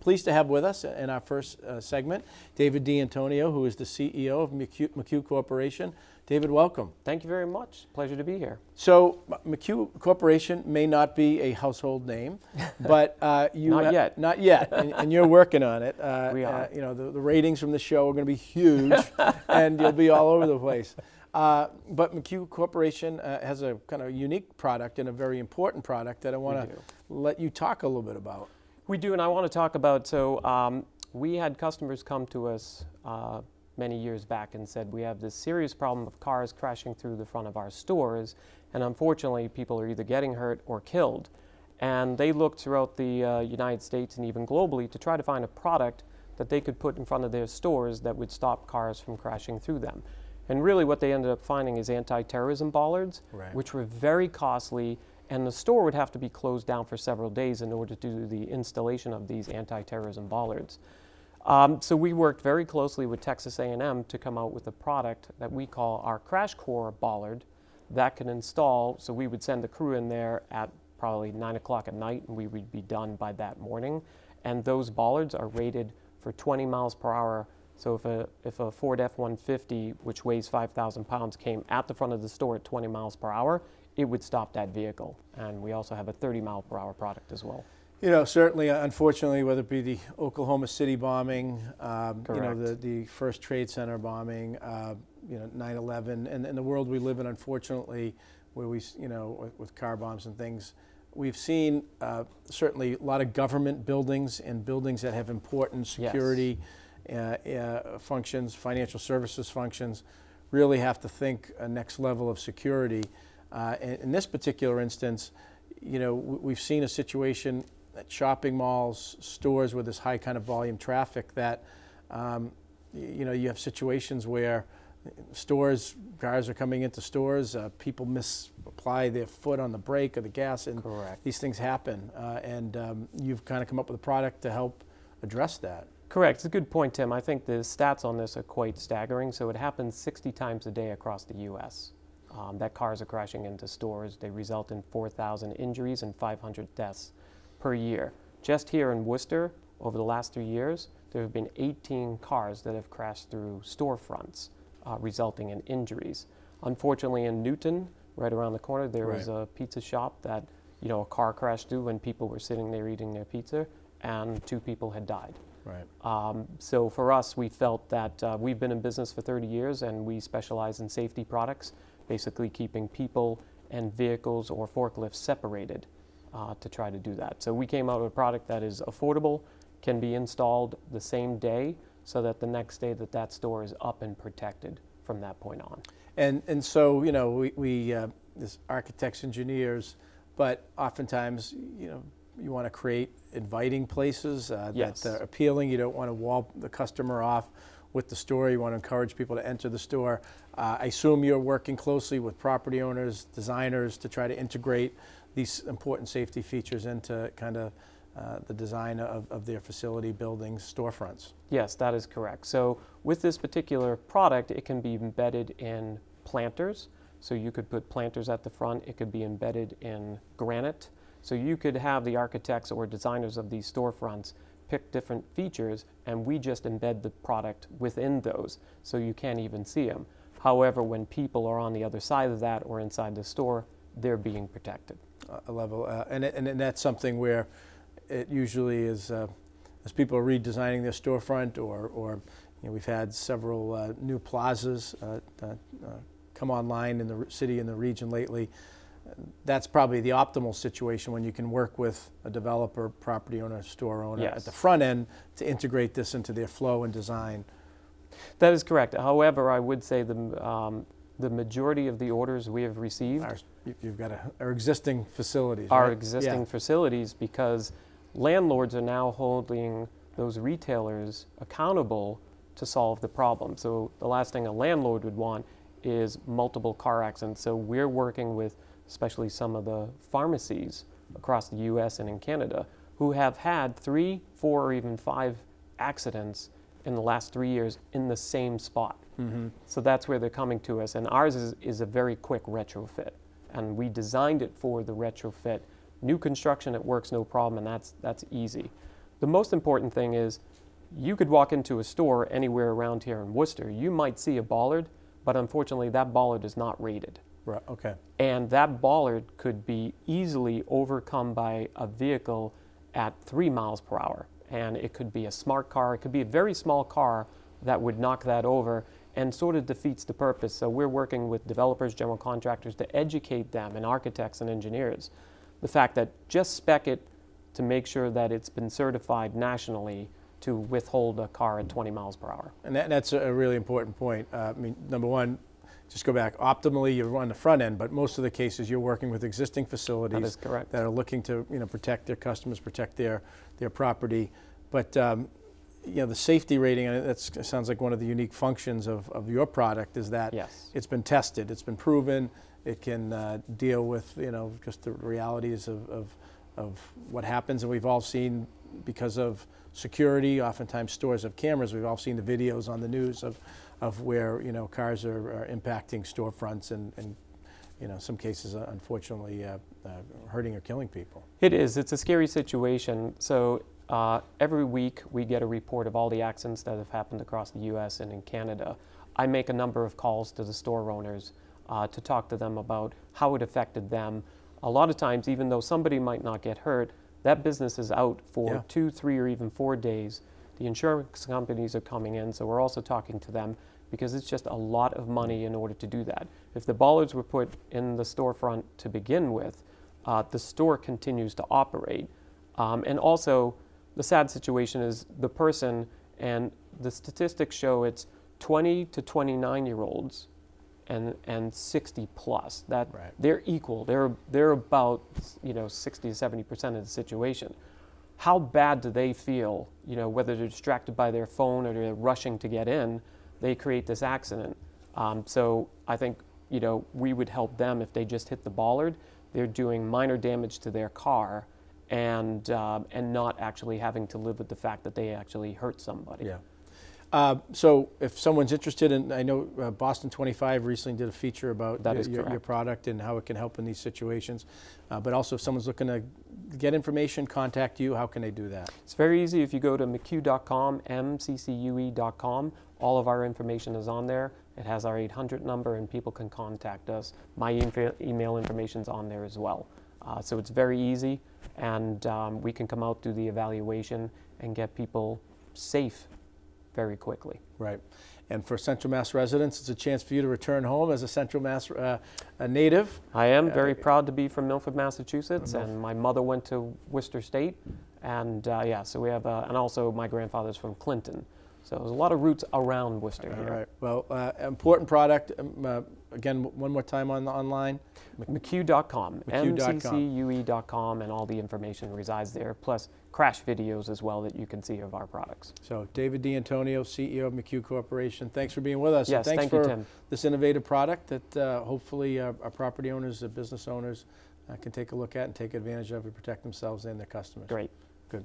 pleased to have with us in our first segment, David DiAntonio, who is the CEO of McCue Corporation. David, welcome. Thank you very much. Pleasure to be here. So, McCue Corporation may not be a household name, but you Not yet. Not yet, and you're working on it. We are. The ratings from the show are going to be huge, and you'll be all over the place. But McCue Corporation has a kind of unique product and a very important product that I want to let you talk a little bit about. We do, and I want to talk about, we had customers come to us many years back and said, we have this serious problem of cars crashing through the front of our stores, and unfortunately people are either getting hurt or killed. And they looked throughout the United States and even globally to try to find a product that they could put in front of their stores that would stop cars from crashing through them. And really what they ended up finding is anti-terrorism bollards, which were very costly, and the store would have to be closed down for several days in order to do the installation of these anti-terrorism bollards. So we worked very closely with Texas A&M to come out with a product that we call our Crash Core bollard that can install. So we would send the crew in there at probably 9 o'clock at night, and we would be done by that morning. And those bollards are rated for 20 miles per hour. So if a Ford F-150, which weighs 5,000 pounds, came at the front of the store at 20 miles per hour, it would stop that vehicle. And we also have a 30 mile per hour product as well. You know, certainly, unfortunately, whether it be the Oklahoma City bombing, the first Trade Center bombing, 9/11, and the world we live in, unfortunately, where with car bombs and things, we've seen certainly a lot of government buildings and buildings that have important security functions, financial services functions, really have to think a next level of security. In this particular instance, we've seen a situation at shopping malls, stores with this high kind of volume traffic that, you have situations where cars are coming into stores, people misapply their foot on the brake or the gas, and these things happen. And you've kind of come up with a product to help address that. Correct. It's a good point, Tim. I think the stats on this are quite staggering. So it happens 60 times a day across the U.S. That cars are crashing into stores. They result in 4,000 injuries and 500 deaths per year. Just here in Worcester, over the last 3 years, there have been 18 cars that have crashed through storefronts, resulting in injuries. Unfortunately, in Newton, right around the corner, there was a pizza shop that, a car crashed through when people were sitting there eating their pizza, and 2 people had died. So for us, we felt that we've been in business for 30 years, and we specialize in safety products, basically keeping people and vehicles or forklifts separated to try to do that. So we came out with a product that is affordable, can be installed the same day, so that the next day that store is up and protected from that point on. And so, we as architects, engineers, but oftentimes, you want to create inviting places that are appealing. You don't want to wall the customer off with the store. You want to encourage people to enter the store. I assume you're working closely with property owners, designers, to try to integrate these important safety features into kind of the design of their facility, buildings, storefronts. Yes, that is correct. So with this particular product, it can be embedded in planters. So you could put planters at the front. It could be embedded in granite. So you could have the architects or designers of these storefronts pick different features, and we just embed the product within those, so you can't even see them. However, when people are on the other side of that or inside the store, they're being protected. A level, and that's something where it usually is, as people are redesigning their storefront, or we've had several new plazas come online in the city and the region lately. That's probably the optimal situation when you can work with a developer, property owner, store owner at the front end to integrate this into their flow and design. That is correct. However, I would say the majority of the orders we have received you've got our existing facilities. Our existing facilities, because landlords are now holding those retailers accountable to solve the problem. So the last thing a landlord would want is multiple car accidents. So we're working with especially some of the pharmacies across the U.S. and in Canada who have had 3, 4, or even 5 accidents in the last 3 years in the same spot. So that's where they're coming to us. And ours is a very quick retrofit. And we designed it for the retrofit. New construction, it works no problem, and that's easy. the most important thing is you could walk into a store anywhere around here in Worcester. You might see a bollard, but unfortunately that bollard is not rated. Right, okay. And that bollard could be easily overcome by a vehicle at 3 miles per hour. And it could be a smart car, it could be a very small car that would knock that over and sort of defeats the purpose. So we're working with developers, general contractors to educate them, and architects and engineers. The fact that just spec it to make sure that it's been certified nationally to withhold a car at 20 miles per hour. And that's a really important point. I mean, number one, just go back, optimally you're on the front end, but most of the cases you're working with existing facilities That is correct. that are looking to protect their customers, protect their property. But the safety rating, and that sounds like one of the unique functions of your product is that Yes. it's been tested, it's been proven, it can deal with just the realities of what happens. And we've all seen, because of security, oftentimes stores have cameras, we've all seen the videos on the news of where cars are impacting storefronts and some cases unfortunately hurting or killing people. It is. It's a scary situation. So every week we get a report of all the accidents that have happened across the U.S. and in Canada. I make a number of calls to the store owners to talk to them about how it affected them. A lot of times, even though somebody might not get hurt, that business is out for 2, 3, or even 4 days. The insurance companies are coming in, so we're also talking to them because it's just a lot of money in order to do that. If the bollards were put in the storefront to begin with, the store continues to operate. And also, the sad situation is the person, and the statistics show it's 20 to 29-year-olds and 60 plus. That Right. They're equal. They're about 60 to 70% of the situation. How bad do they feel? Whether they're distracted by their phone or they're rushing to get in, they create this accident. So I think we would help them if they just hit the bollard. They're doing minor damage to their car, and not actually having to live with the fact that they actually hurt somebody. Yeah. So if someone's interested in, I know Boston 25 recently did a feature about your product and how it can help in these situations. But also if someone's looking to get information, contact you, how can they do that? It's very easy. If you go to McCue.com, mccue.com, all of our information is on there. It has our 800 number and people can contact us. My email information's on there as well. So it's very easy, and we can come out, do the evaluation, and get people safe very quickly. Right. And for Central Mass residents, it's a chance for you to return home as a Central Mass native. I am very proud to be from Milford, Massachusetts, and my mother went to Worcester State, and so we have, and also my grandfather's from Clinton. So there's a lot of roots around Worcester here. All right. Well, important product. Again, one more time online. McCue.com, McCue.com. mccue.com, and all the information resides there, plus crash videos as well that you can see of our products. So David DiAntonio, CEO of McCue Corporation, thanks for being with us. Yes, and thanks thank for you, Tim. this innovative product that hopefully our property owners, business owners can take a look at and take advantage of to protect themselves and their customers. Great. Good.